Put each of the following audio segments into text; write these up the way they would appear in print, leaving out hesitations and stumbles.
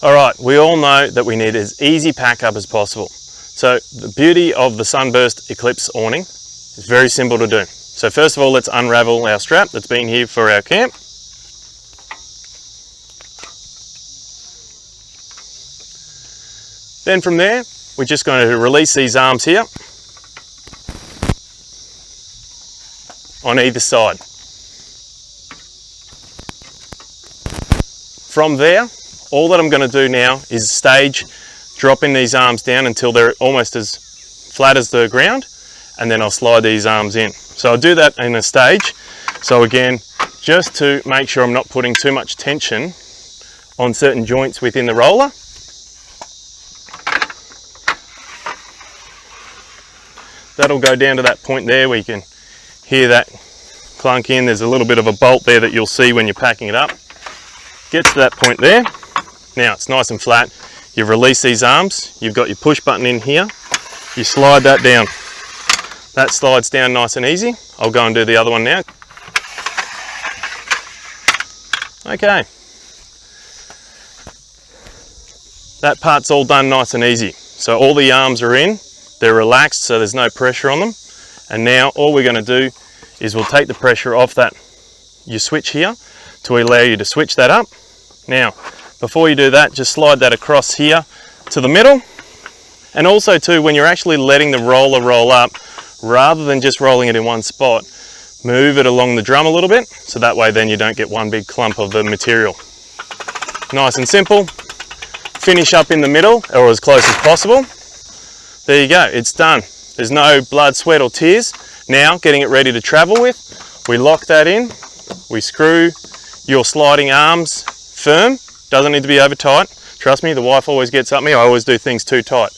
All right, we all know that we need as easy pack up as possible. So the beauty of the Sunburst Eclipse awning is very simple to do. So first of all, let's unravel our strap that's been here for our camp. Then from there, we're just going to release these arms here on either side. From there, all that I'm going to do now is stage dropping these arms down until they're almost as flat as the ground, and then I'll slide these arms in. So I'll do that in a stage. So again, just to make sure I'm not putting too much tension on certain joints within the roller. That'll go down to that point there where you can hear that clunk in. There's a little bit of a bolt there that you'll see when you're packing it up. Gets to that point there. Now it's nice and flat. You've released these arms. You've got your push button in here. You slide that down. That slides down nice and easy. I'll go and do the other one now. Okay. That part's all done nice and easy. So all the arms are in. They're relaxed, so there's no pressure on them. And now all we're going to do is we'll take the pressure off your switch here to allow you to switch that up. Now, before you do that, just slide that across here to the middle. And also too, when you're actually letting the roller roll up, rather than just rolling it in one spot, move it along the drum a little bit, so that way then you don't get one big clump of the material. Nice and simple. Finish up in the middle, or as close as possible. There you go, it's done. There's no blood, sweat or tears. Now, getting it ready to travel with, we lock that in, we screw your sliding arms firm. Doesn't need to be over tight. Trust me, the wife always gets up me. I always do things too tight.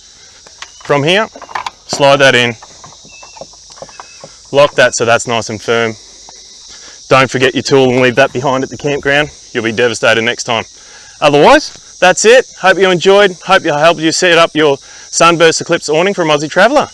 From here, slide that in. Lock that so that's nice and firm. Don't forget your tool and leave that behind at the campground. You'll be devastated next time. Otherwise, that's it. Hope you enjoyed. Hope I helped you set up your Sunburst Eclipse awning from Aussie Traveller.